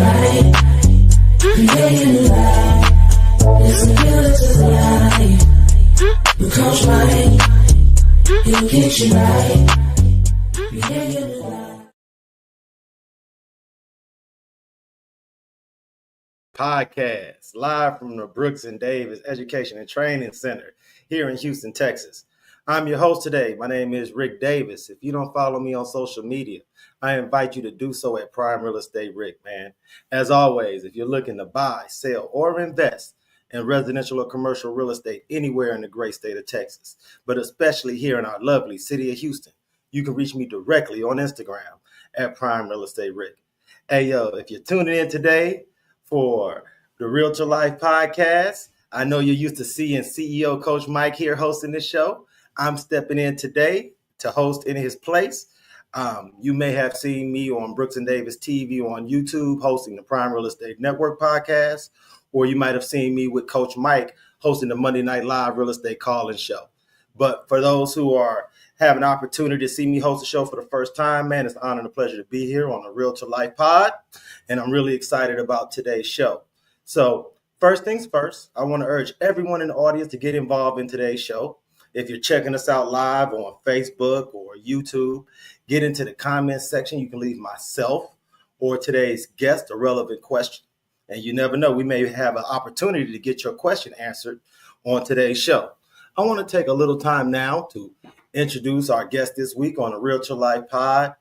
right. Yeah, you right. Listen good to the light. With Coach Mike, he'll get you right. Yeah, you right. Podcast live from the Brooks and Davis Education and Training Center here in Houston, Texas. I'm your host today. My name is Rick Davis. If you don't follow me on social media, I invite you to do so at Prime Real Estate Rick, man. As always, if you're looking to buy, sell, or invest in residential or commercial real estate anywhere in the great state of Texas, but especially here in our lovely city of Houston, you can reach me directly on Instagram at Prime Real Estate Rick. Hey, yo, if you're tuning in today for the Realtor Life podcast, I know you're used to seeing CEO Coach Mike here hosting this show. I'm stepping in today to host in his place. You may have seen me on Brooks and Davis TV on YouTube hosting the Prime Real Estate Network podcast, or you might have seen me with Coach Mike hosting the Monday Night Live Real Estate Call-In Show. But for those who are having an opportunity to see me host a show for the first time, man, it's an honor and a pleasure to be here on the Realtor Life Pod, and I'm really excited about today's show. So first things first, I want to urge everyone in the audience to get involved in today's show. If you're checking us out live on Facebook or YouTube, get into the comments section. You can leave myself or today's guest a relevant question. And you never know, we may have an opportunity to get your question answered on today's show. I want to take a little time now to introduce our guest this week on the Realtor Life Pod.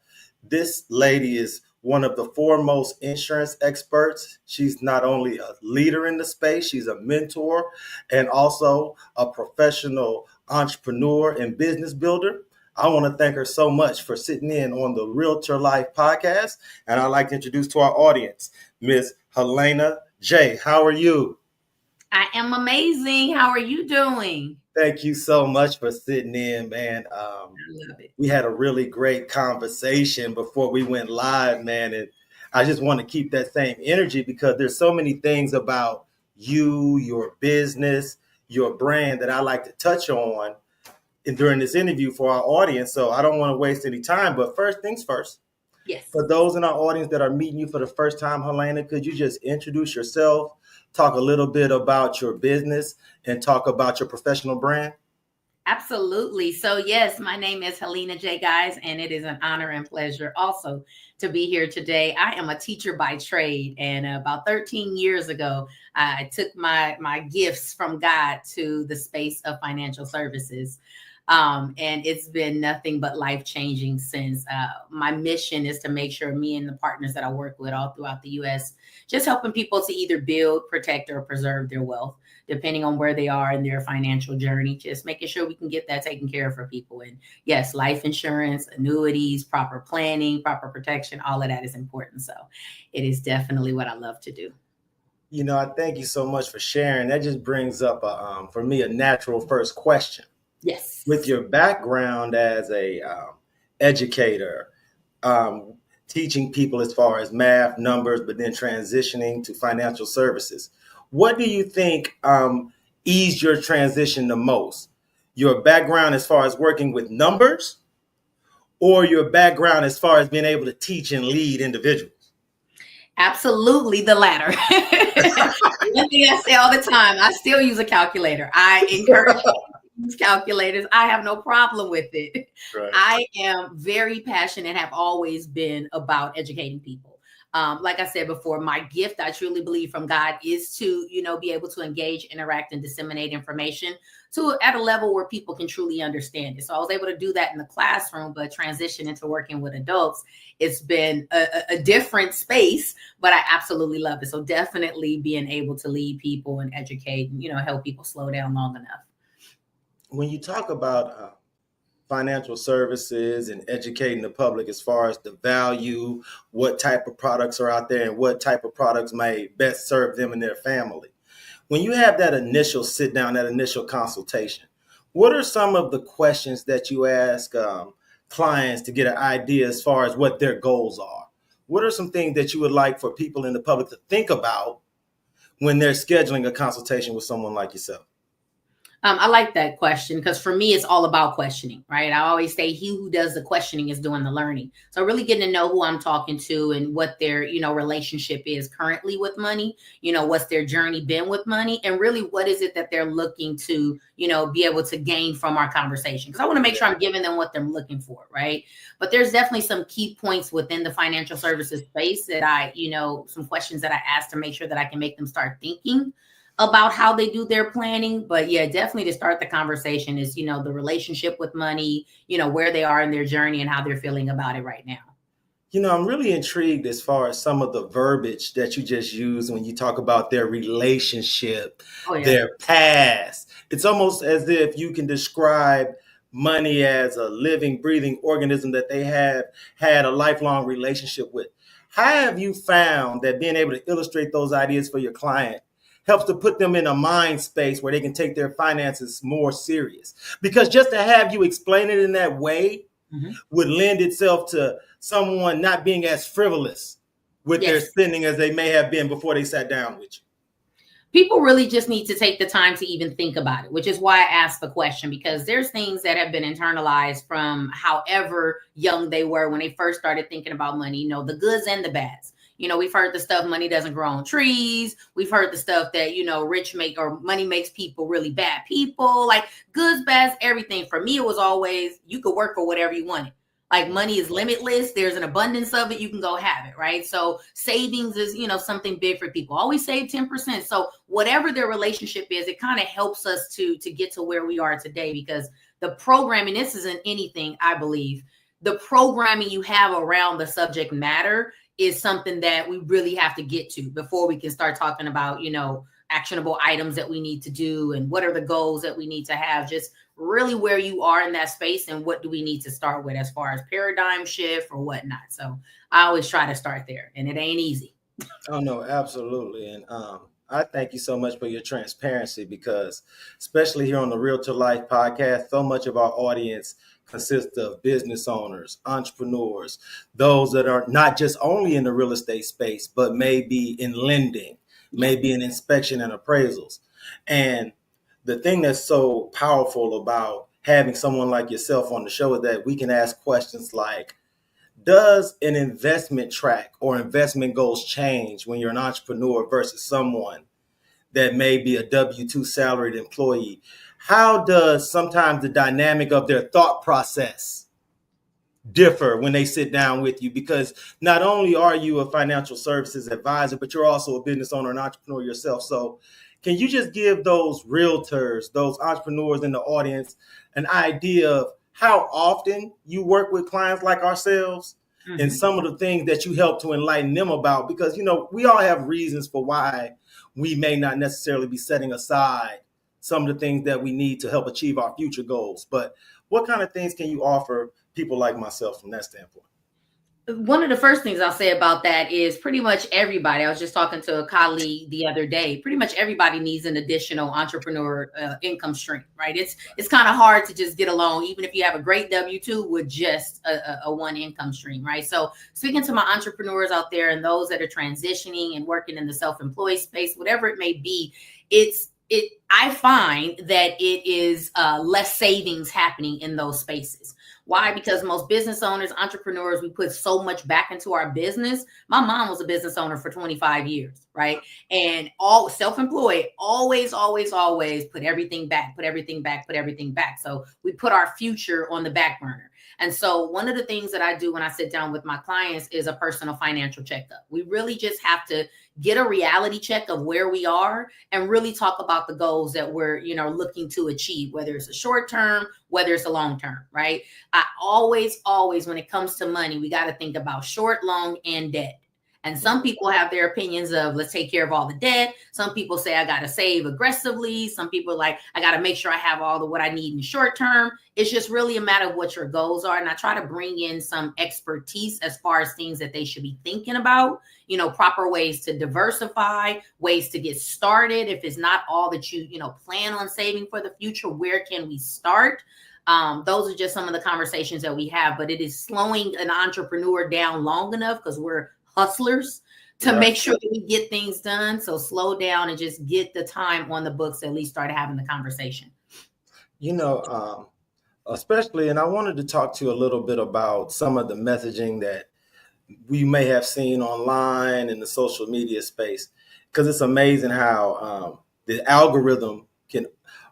This lady is one of the foremost insurance experts. She's not only a leader in the space, she's a mentor and also a professional entrepreneur and business builder. I want to thank her so much for sitting in on the Realtor Life podcast. And I'd like to introduce to our audience, Miss Helena J. How are you? I am amazing. How are you doing? Thank you so much for sitting in, man. I love it. We had a really great conversation before we went live, man. And I just want to keep that same energy because there's so many things about you, your business, your brand that I like to touch on during this interview for our audience. So I don't want to waste any time. But first things first. Yes. For those in our audience that are meeting you for the first time, Helena, could you just introduce yourself, talk a little bit about your business, and talk about your professional brand? Absolutely. So yes, my name is Helena J. Guys, and it is an honor and pleasure also to be here today. I am a teacher by trade, and about 13 years ago, I took my gifts from God to the space of financial services. And it's been nothing but life-changing since. My mission is to make sure me and the partners that I work with all throughout the U.S., just helping people to either build, protect, or preserve their wealth, depending on where they are in their financial journey, just making sure we can get that taken care of for people. And yes, life insurance, annuities, proper planning, proper protection, all of that is important. So it is definitely what I love to do. You know, I thank you so much for sharing. That just brings up, for me, a natural first question. Yes. With your background as a educator, teaching people as far as math, numbers, but then transitioning to financial services, what do you think eased your transition the most? Your background as far as working with numbers, or your background as far as being able to teach and lead individuals? Absolutely the latter. One thing I say all the time, I still use a calculator. I encourage use calculators. I have no problem with it. Right. I am very passionate and have always been about educating people. Like I said before, my gift, I truly believe from God, is to, be able to engage, interact, and disseminate information at a level where people can truly understand it. So I was able to do that in the classroom, but transition into working with adults, it's been a different space, but I absolutely love it. So definitely being able to lead people and educate, and, help people slow down long enough. When you talk about financial services and educating the public as far as the value, what type of products are out there and what type of products may best serve them and their family, when you have that initial sit down, that initial consultation, what are some of the questions that you ask clients to get an idea as far as what their goals are? What are some things that you would like for people in the public to think about when they're scheduling a consultation with someone like yourself? I like that question because for me, it's all about questioning, right? I always say he who does the questioning is doing the learning. So really getting to know who I'm talking to and what their, relationship is currently with money, what's their journey been with money, and really what is it that they're looking to, be able to gain from our conversation. Because I want to make sure I'm giving them what they're looking for, right? But there's definitely some key points within the financial services space that some questions that I ask to make sure that I can make them start thinking about how they do their planning. But yeah, definitely to start the conversation is, the relationship with money, where they are in their journey and how they're feeling about it right now. I'm really intrigued as far as some of the verbiage that you just used when you talk about their relationship, Oh, yeah. their past. It's almost as if you can describe money as a living, breathing organism that they have had a lifelong relationship with. How have you found that being able to illustrate those ideas for your client helps to put them in a mind space where they can take their finances more serious? Because just to have you explain it in that way would lend itself to someone not being as frivolous with their Yes. spending as they may have been before they sat down with you. People really just need to take the time to even think about it, which is why I asked the question, because there's things that have been internalized from however young they were when they first started thinking about money, the goods and the bads. We've heard the stuff money doesn't grow on trees. We've heard the stuff that, rich make or money makes people really bad people, like goods, bads, everything. For me, it was always you could work for whatever you wanted. Like money is limitless. There's an abundance of it. You can go have it, right? So savings is, something big for people. Always save 10%. So whatever their relationship is, it kind of helps us to get to where we are today, because the programming, this isn't anything, I believe, the programming you have around the subject matter is something that we really have to get to before we can start talking about, actionable items that we need to do and what are the goals that we need to have, just really where you are in that space and what do we need to start with as far as paradigm shift or whatnot. So I always try to start there, and it ain't easy. Oh, no, absolutely. And I thank you so much for your transparency, because especially here on the Realtor Life podcast, so much of our audience consists of business owners, entrepreneurs, those that are not just only in the real estate space, but maybe in lending, maybe in inspection and appraisals. And the thing that's so powerful about having someone like yourself on the show is that we can ask questions like, does an investment track or investment goals change when you're an entrepreneur versus someone that may be a W-2 salaried employee? How does sometimes the dynamic of their thought process differ when they sit down with you? Because not only are you a financial services advisor, but you're also a business owner and entrepreneur yourself. So can you just give those realtors, those entrepreneurs in the audience, an idea of how often you work with clients like ourselves and some of the things that you help to enlighten them about? Because, we all have reasons for why we may not necessarily be setting aside some of the things that we need to help achieve our future goals. But what kind of things can you offer people like myself from that standpoint? One of the first things I'll say about that is pretty much everybody. I was just talking to a colleague the other day. Pretty much everybody needs an additional entrepreneur income stream, right? It's kind of hard to just get along, even if you have a great W-2 with just a one income stream, right? So speaking to my entrepreneurs out there and those that are transitioning and working in the self-employed space, whatever it may be, I find that it is less savings happening in those spaces. Why? Because most business owners, entrepreneurs, we put so much back into our business. My mom was a business owner for 25 years, right? And all self-employed, always put everything back, put everything back, put everything back. So we put our future on the back burner. And so one of the things that I do when I sit down with my clients is a personal financial checkup. We really just have to get a reality check of where we are and really talk about the goals that we're, looking to achieve, whether it's a short term, whether it's a long term, right? I always, when it comes to money, we got to think about short, long, and debt. And some people have their opinions of let's take care of all the debt. Some people say I got to save aggressively. Some people like I got to make sure I have all the what I need in the short term. It's just really a matter of what your goals are. And I try to bring in some expertise as far as things that they should be thinking about, proper ways to diversify, ways to get started. If it's not all that you plan on saving for the future, where can we start? Those are just some of the conversations that we have, but it is slowing an entrepreneur down long enough because we're hustlers to make sure that we get things done. So slow down and just get the time on the books to at least start having the conversation. You know, especially, and I wanted to talk to you a little bit about some of the messaging that we may have seen online in the social media space, because it's amazing how the algorithm can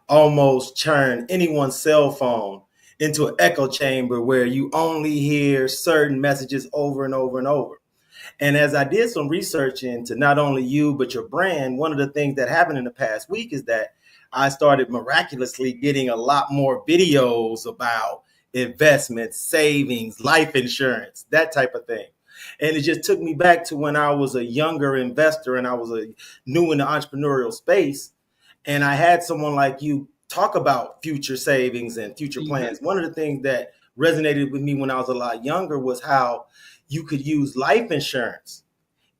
almost turn anyone's cell phone into an echo chamber where you only hear certain messages over and over and over. And as I did some research into not only you, but your brand, one of the things that happened in the past week is that I started miraculously getting a lot more videos about investments, savings, life insurance, that type of thing. And it just took me back to when I was a younger investor and I was new in the entrepreneurial space. And I had someone like you talk about future savings and future Mhm. plans. One of the things that resonated with me when I was a lot younger was how you could use life insurance.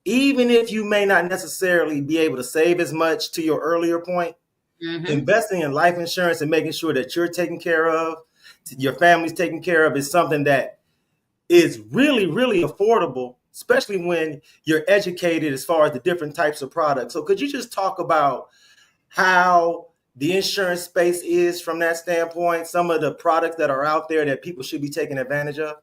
Even if you may not necessarily be able to save as much, to your earlier point, Mhm. investing in life insurance and making sure that you're taken care of, your family's taken care of, is something that is really, really affordable, especially when you're educated as far as the different types of products. So could you just talk about how the insurance space is from that standpoint, some of the products that are out there that people should be taking advantage of?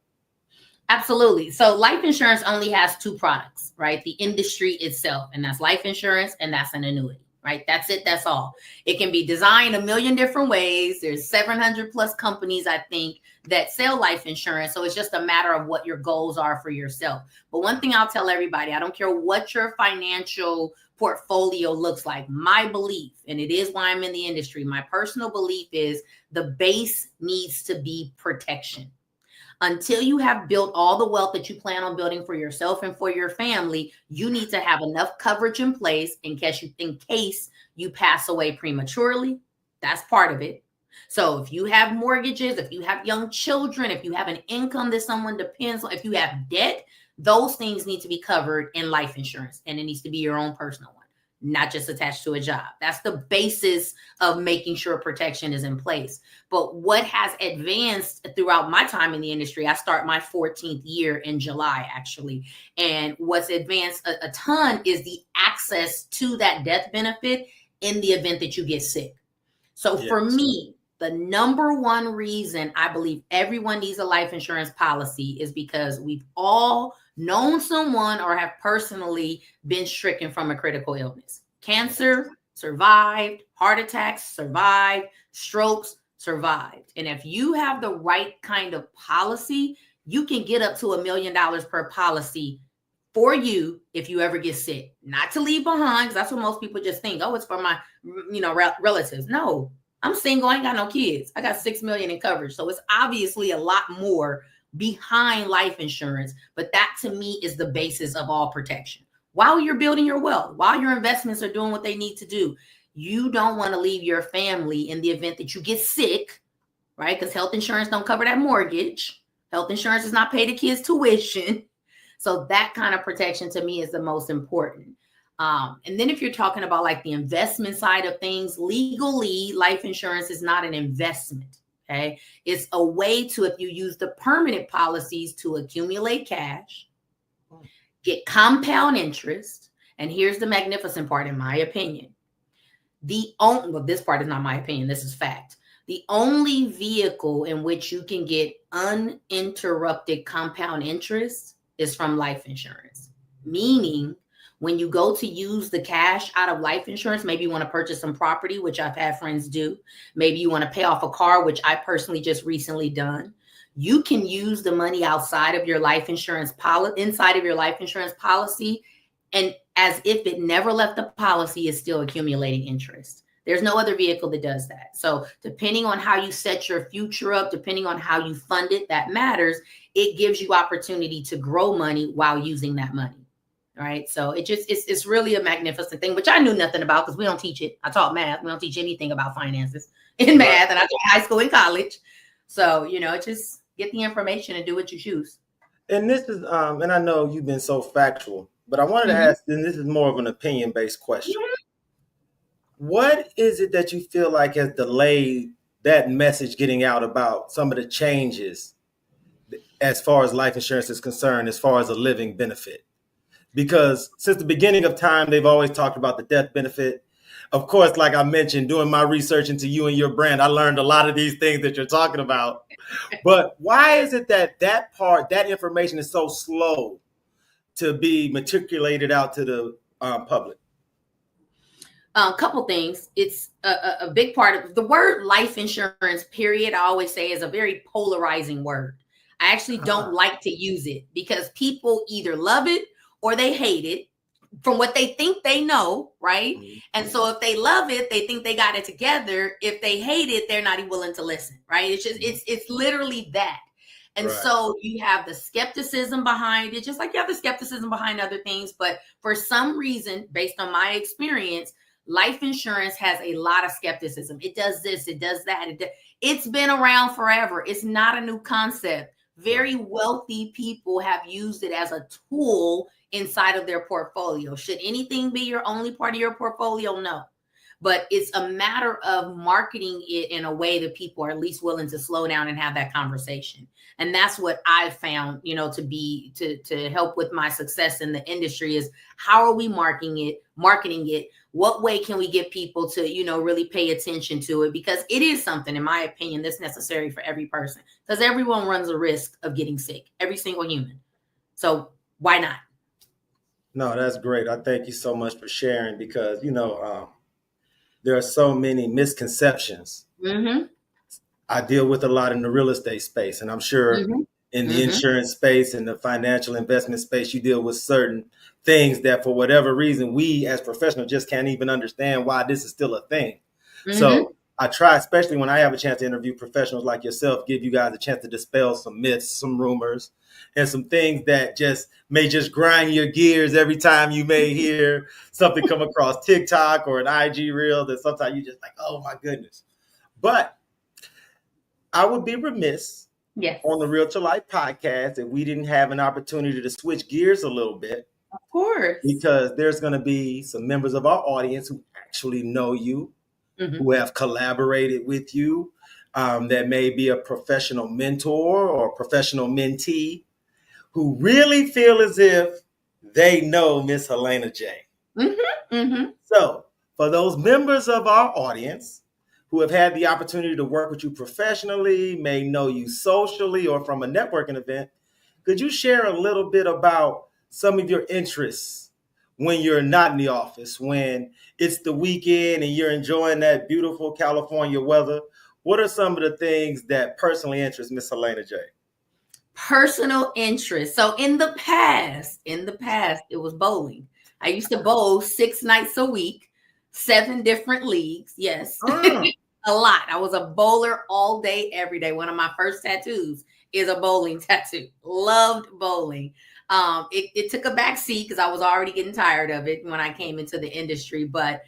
Absolutely. So life insurance only has two products, right? The industry itself, and that's life insurance and that's an annuity, right? That's it. That's all. It can be designed a million different ways. There's 700 plus companies, I think, that sell life insurance. So it's just a matter of what your goals are for yourself. But one thing I'll tell everybody, I don't care what your financial portfolio looks like. My belief, and it is why I'm in the industry, my personal belief is the base needs to be protection. Until you have built all the wealth that you plan on building for yourself and for your family, you need to have enough coverage in place in case you pass away prematurely. That's part of it. So if you have mortgages, if you have young children, if you have an income that someone depends on, if you have debt, those things need to be covered in life insurance, and it needs to be your own personal one, not just attached to a job. That's the basis of making sure protection is in place. But what has advanced throughout my time in the industry, I start my 14th year in July, actually. And what's advanced a ton is the access to that death benefit in the event that you get sick. So for Yes. me, the number one reason I believe everyone needs a life insurance policy is because we've all known someone or have personally been stricken from a critical illness. Cancer survived, heart attacks survived, strokes survived. And if you have the right kind of policy, you can get up to $1 million per policy for you if you ever get sick. Not to leave behind, because that's what most people just think. Oh, it's for my relatives. No, I'm single. I ain't got no kids. I got 6 million in coverage. So it's obviously a lot more behind life insurance. But that to me is the basis of all protection. While you're building your wealth, while your investments are doing what they need to do, you don't want to leave your family in the event that you get sick, right? Because health insurance don't cover that mortgage. Health insurance does not pay the kids' tuition. So that kind of protection to me is the most important. And then if you're talking about like the investment side of things, legally, life insurance is not an investment. Okay. It's a way to, if you use the permanent policies, to accumulate cash, get compound interest. And here's the magnificent part, in my opinion. This part is not my opinion. This is fact. The only vehicle in which you can get uninterrupted compound interest is from life insurance. Meaning, when you go to use the cash out of life insurance, maybe you want to purchase some property, which I've had friends do. Maybe you want to pay off a car, which I personally just recently done. You can use the money outside of your life insurance policy, inside of your life insurance policy, and as if it never left the policy, is still accumulating interest. There's no other vehicle that does that. So depending on how you set your future up, depending on how you fund it, that matters. It gives you opportunity to grow money while using that money. All right. So it's really a magnificent thing, which I knew nothing about because we don't teach it. I taught math. We don't teach anything about finances in math, and I taught high school and college. So, just get the information and do what you choose. And this is, and I know you've been so factual, but I wanted to ask, and this is more of an opinion-based question. What is it that you feel like has delayed that message getting out about some of the changes as far as life insurance is concerned, as far as a living benefit? Because since the beginning of time, they've always talked about the death benefit. of course, like I mentioned, doing my research into you and your brand, I learned a lot of these things that you're talking about. But why is it that that information is so slow to be matriculated out to the public? A couple things. It's a big part of the word life insurance, period. I always say is a very polarizing word. I actually don't like to use it because people either love it or they hate it from what they think they know, right? Mm-hmm. And so if they love it, they think they got it together. If they hate it, they're not even willing to listen, right? It's just, it's literally that. And so you have the skepticism behind it, just like you have the skepticism behind other things. But for some reason, based on my experience, life insurance has a lot of skepticism. It does this, it does that. It's been around forever. It's not a new concept. Very wealthy people have used it as a tool inside of their portfolio. Should anything be your only part of your portfolio? No. But it's a matter of marketing it in a way that people are at least willing to slow down and have that conversation. And that's what I've found, to help with my success in the industry is how are we marketing it? What way can we get people to, really pay attention to it? Because it is something, in my opinion, that's necessary for every person, because everyone runs a risk of getting sick, every single human. So why not? No, that's great. I thank you so much for sharing because, there are so many misconceptions. Mm-hmm. I deal with a lot in the real estate space, and I'm sure in the insurance space and the financial investment space, you deal with certain things that for whatever reason, we as professionals just can't even understand why this is still a thing. So I try, especially when I have a chance to interview professionals like yourself, give you guys a chance to dispel some myths, some rumors, and some things that may grind your gears every time you may hear something come across TikTok or an IG reel that sometimes you just like, oh my goodness. But I would be remiss on the Realtor Life podcast if we didn't have an opportunity to switch gears a little bit. Of course. Because there's going to be some members of our audience who actually know you, who have collaborated with you, that may be a professional mentor or professional mentee, who really feel as if they know Miss Helena J. So for those members of our audience who have had the opportunity to work with you professionally, may know you socially or from a networking event, could you share a little bit about some of your interests when you're not in the office, when it's the weekend and you're enjoying that beautiful California weather? What are some of the things that personally interest Miss Helena J? Personal interest. So in the past, it was bowling. I used to bowl 6 nights a week, 7 different leagues. Yes. A lot. I was a bowler all day, every day. One of my first tattoos is a bowling tattoo. Loved bowling. It took a back seat because I was already getting tired of it when I came into the industry. But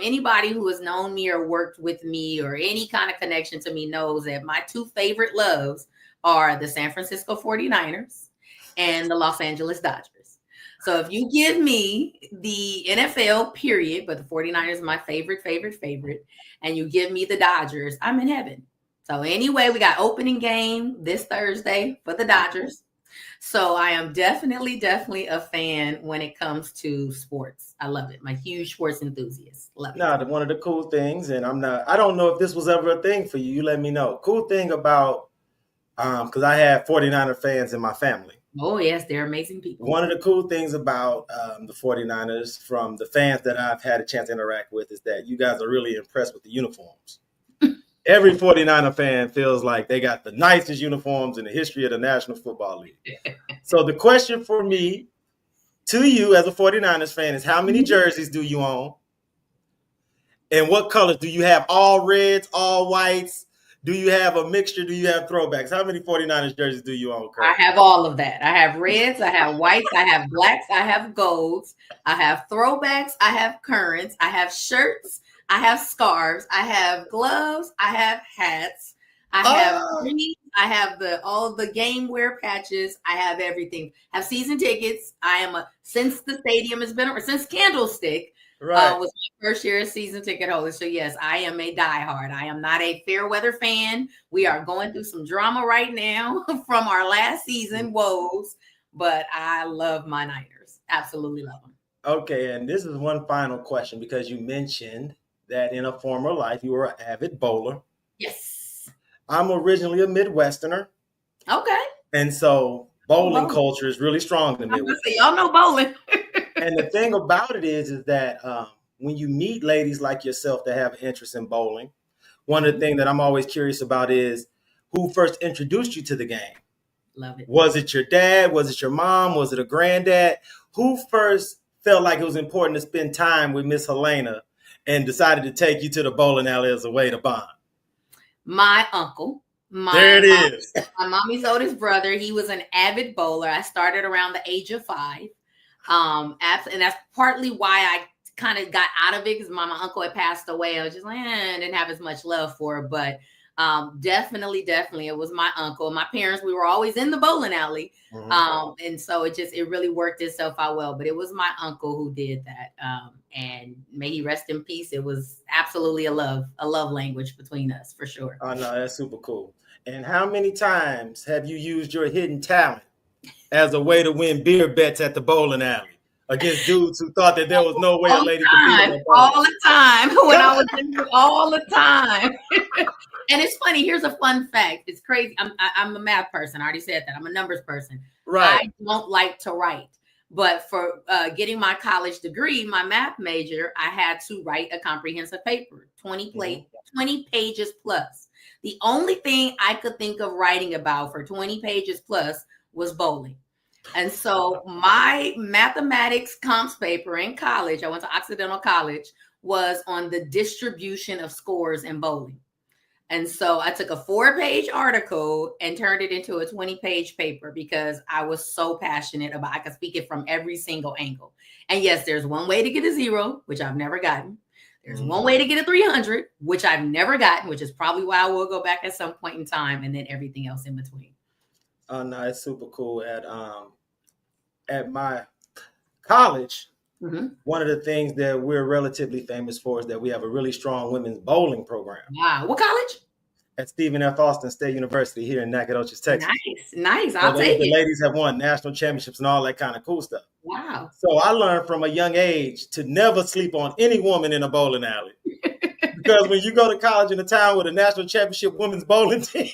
anybody who has known me or worked with me or any kind of connection to me knows that my 2 favorite loves are the San Francisco 49ers and the Los Angeles Dodgers. So if you give me the NFL, period, but the 49ers are my favorite, and you give me the Dodgers, I'm in heaven. So anyway, we got opening game this Thursday for the Dodgers. So I am definitely a fan when it comes to sports. I love it. I'm a huge sports enthusiast. Love it. Now, one of the cool things, and I don't know if this was ever a thing for you. You let me know. Cool thing about, because I have 49er fans in my family. Oh, yes, they're amazing people. One of the cool things about the 49ers from the fans that I've had a chance to interact with is that you guys are really impressed with the uniforms. Every 49er fan feels like they got the nicest uniforms in the history of the National Football League. So the question for me to you as a 49ers fan is, how many jerseys do you own? And what colors? Do you have all reds, all whites? Do you have a mixture? Do you have throwbacks? How many 49ers jerseys do you own, Kurt? I have all of that. I have reds, I have whites, I have blacks, I have golds, I have throwbacks, I have currents, I have shirts, I have scarves, I have gloves, I have hats, I have greens, I have all the game wear patches, I have everything. I have season tickets. I am since the stadium has been since Candlestick. Was my first year as season ticket holder. So yes, I am a diehard. I am not a fair weather fan. We are going through some drama right now from our last season woes, but I love my Niners. Absolutely love them. Okay, and this is one final question because you mentioned that in a former life you were an avid bowler. Yes. I'm originally a Midwesterner, Okay. and so bowling Bowling. culture is really strong in the I'm gonna Midwest. say y'all know bowling. And the thing about it is that when you meet ladies like yourself that have an interest in bowling, one of the things that I'm always curious about is who first introduced you to the game. Love it. Was it your dad? Was it your mom? Was it a granddad? Who first felt like it was important to spend time with Miss Helena and decided to take you to the bowling alley as a way to bond? My uncle, There my it mom, is. my mommy's oldest brother. He was an avid bowler. I started around the age of 5. And that's partly why I kind of got out of it because my uncle had passed away. I was just like, didn't have as much love for it. But definitely, it was my uncle. My parents, we were always in the bowling alley. And so it really worked itself out well. But it was my uncle who did that. And may he rest in peace. It was absolutely a love language between us for sure. Oh, no, that's super cool. And how many times have you used your hidden talent as a way to win beer bets at the bowling alley against dudes who thought that there was no way a lady could beat them at bowling? All the time when I was in all the time. And it's funny. Here's a fun fact. It's crazy. I'm a math person. I already said that. I'm a numbers person. Right. I don't like to write. But for getting my college degree, my math major, I had to write a comprehensive paper, 20 pages plus. The only thing I could think of writing about for 20 pages plus was bowling. And so my mathematics comps paper in college, I went to Occidental College, was on the distribution of scores in bowling. And so I took a 4-page article and turned it into a 20-page paper because I was so passionate about I could speak it from every single angle. And yes, there's one way to get a 0, which I've never gotten. There's one way to get a 300, which I've never gotten, which is probably why I will go back at some point in time, and then everything else in between. Oh, no, it's super cool. At my college, one of the things that we're relatively famous for is that we have a really strong women's bowling program. Wow. What college? At Stephen F. Austin State University here in Nacogdoches, Texas. Nice. I'll take it. The ladies have won national championships and all that kind of cool stuff. Wow. So I learned from a young age to never sleep on any woman in a bowling alley. Because when you go to college in a town with a national championship women's bowling team,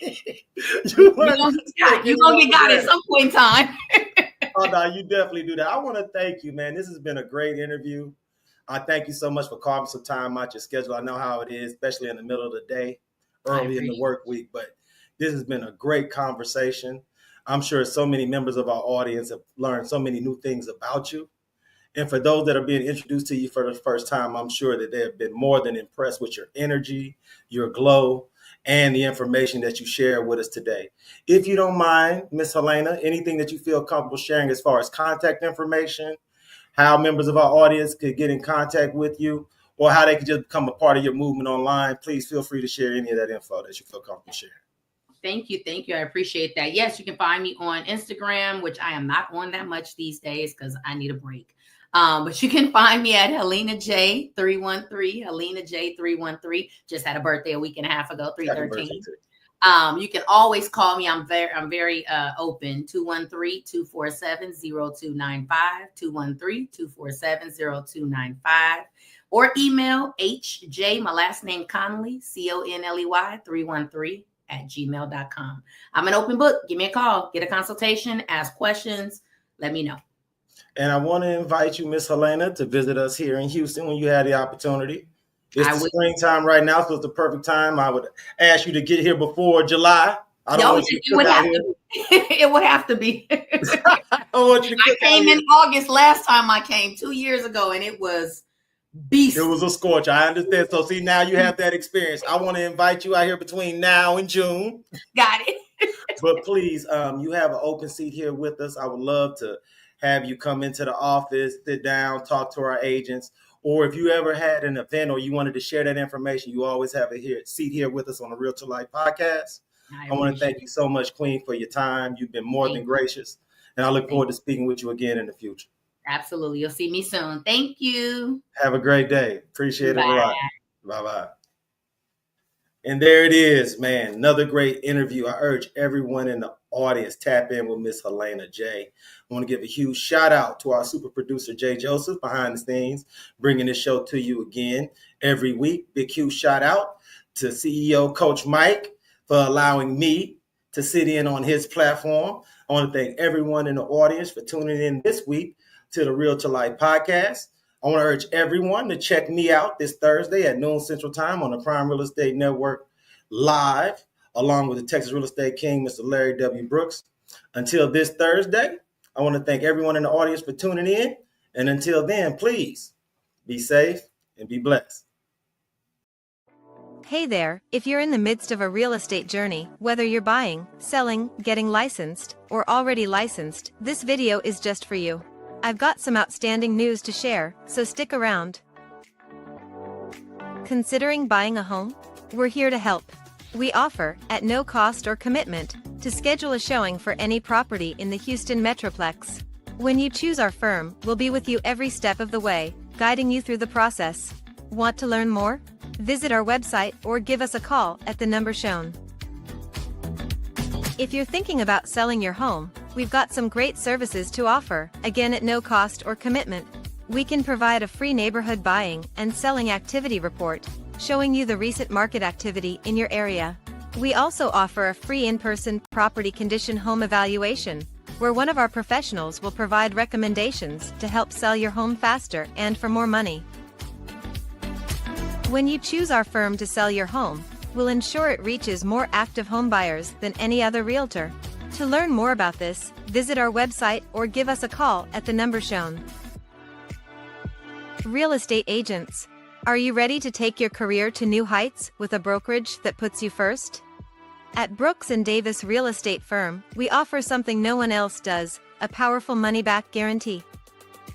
you're going to get got at some point in time. Oh, no, you definitely do that. I want to thank you, man. This has been a great interview. I thank you so much for carving some time out your schedule. I know how it is, especially in the middle of the day, early in the work week. But this has been a great conversation. I'm sure so many members of our audience have learned so many new things about you. And for those that are being introduced to you for the first time, I'm sure that they have been more than impressed with your energy, your glow, and the information that you share with us today. If you don't mind, Miss Helena, anything that you feel comfortable sharing as far as contact information, how members of our audience could get in contact with you, or how they could just become a part of your movement online, please feel free to share any of that info that you feel comfortable sharing. Thank you. I appreciate that. Yes, you can find me on Instagram, which I am not on that much these days because I need a break. But you can find me at Helena J 313, Helena J 313. Just had a birthday a week and a half ago, 313. You can always call me. I'm very open. 213-247-0295, 213-247-0295, or email HJ, my last name Conley, Conley 313 @gmail.com. I'm an open book. Give me a call, get a consultation, ask questions, let me know. And I want to invite you, Miss Helena, to visit us here in Houston when you have the opportunity. It's the springtime right now, so it's the perfect time. I would ask you to get here before July. I don't want you to cook out here. It would have to be. I don't want you to cook I came in August last time I came 2 years ago, and it was beast. It was a scorcher. I understand. So see, now you have that experience. I want to invite you out here between now and June. Got it. But please, you have an open seat here with us. I would love to have you come into the office, sit down, talk to our agents. Or if you ever had an event or you wanted to share that information, you always have a seat here with us on the Realtor Life podcast. I want to thank you so much, Queen, for your time. You've been more than gracious. And I look forward to speaking with you again in the future. Absolutely. You'll see me soon. Thank you. Have a great day. Appreciate it a lot. Bye-bye. And there it is, man. Another great interview. I urge everyone in the audience, tap in with Miss Helena J. I want to give a huge shout out to our super producer, Jay Joseph, behind the scenes, bringing this show to you again every week. Big, huge shout out to CEO Coach Mike for allowing me to sit in on his platform. I want to thank everyone in the audience for tuning in this week to the Realtor Life podcast. I want to urge everyone to check me out this Thursday at noon Central Time on the Prime Real Estate Network live, along with the Texas Real Estate King, Mr. Larry W. Brooks. Until this Thursday, I want to thank everyone in the audience for tuning in. And until then, please be safe and be blessed. Hey there, if you're in the midst of a real estate journey, whether you're buying, selling, getting licensed, or already licensed, this video is just for you. I've got some outstanding news to share, so stick around. Considering buying a home? We're here to help. We offer, at no cost or commitment, to schedule a showing for any property in the Houston Metroplex. When you choose our firm, we'll be with you every step of the way, guiding you through the process. Want to learn more? Visit our website or give us a call at the number shown. If you're thinking about selling your home, we've got some great services to offer, again at no cost or commitment. We can provide a free neighborhood buying and selling activity report, showing you the recent market activity in your area. We also offer a free in-person property condition home evaluation, where one of our professionals will provide recommendations to help sell your home faster and for more money. When you choose our firm to sell your home, we'll ensure it reaches more active home buyers than any other realtor. To learn more about this, visit our website or give us a call at the number shown. Real estate agents. Are you ready to take your career to new heights with a brokerage that puts you first? At Brooks & Davis Real Estate Firm, we offer something no one else does, a powerful money-back guarantee.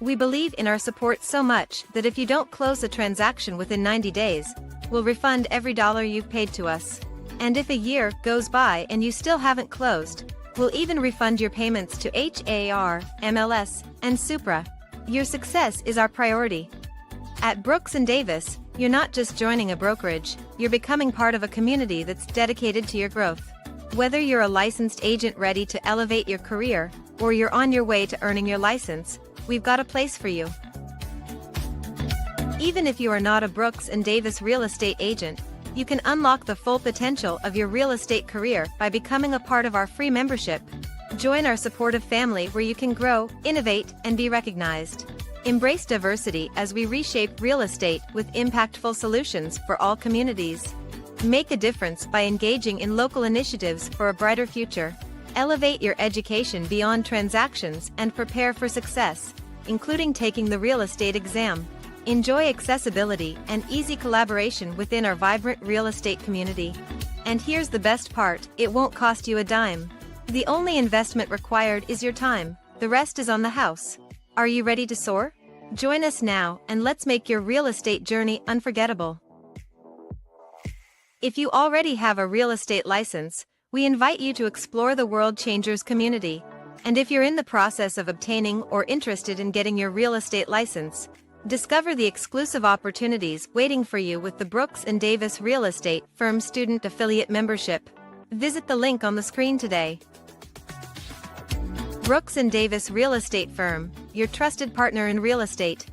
We believe in our support so much that if you don't close a transaction within 90 days, we'll refund every dollar you've paid to us. And if a year goes by and you still haven't closed, we'll even refund your payments to HAR, MLS, and Supra. Your success is our priority. At Brooks & Davis, you're not just joining a brokerage, you're becoming part of a community that's dedicated to your growth. Whether you're a licensed agent ready to elevate your career, or you're on your way to earning your license, we've got a place for you. Even if you are not a Brooks & Davis real estate agent, you can unlock the full potential of your real estate career by becoming a part of our free membership. Join our supportive family where you can grow, innovate, and be recognized. Embrace diversity as we reshape real estate with impactful solutions for all communities. Make a difference by engaging in local initiatives for a brighter future. Elevate your education beyond transactions and prepare for success, including taking the real estate exam. Enjoy accessibility and easy collaboration within our vibrant real estate community. And here's the best part, it won't cost you a dime. The only investment required is your time, the rest is on the house. Are you ready to soar? Join us now and let's make your real estate journey unforgettable. If you already have a real estate license, we invite you to explore the World Changers community. And if you're in the process of obtaining or interested in getting your real estate license, discover the exclusive opportunities waiting for you with the Brooks & Davis Real Estate Firm Student Affiliate Membership. Visit the link on the screen today. Brooks & Davis Real Estate Firm, your trusted partner in real estate.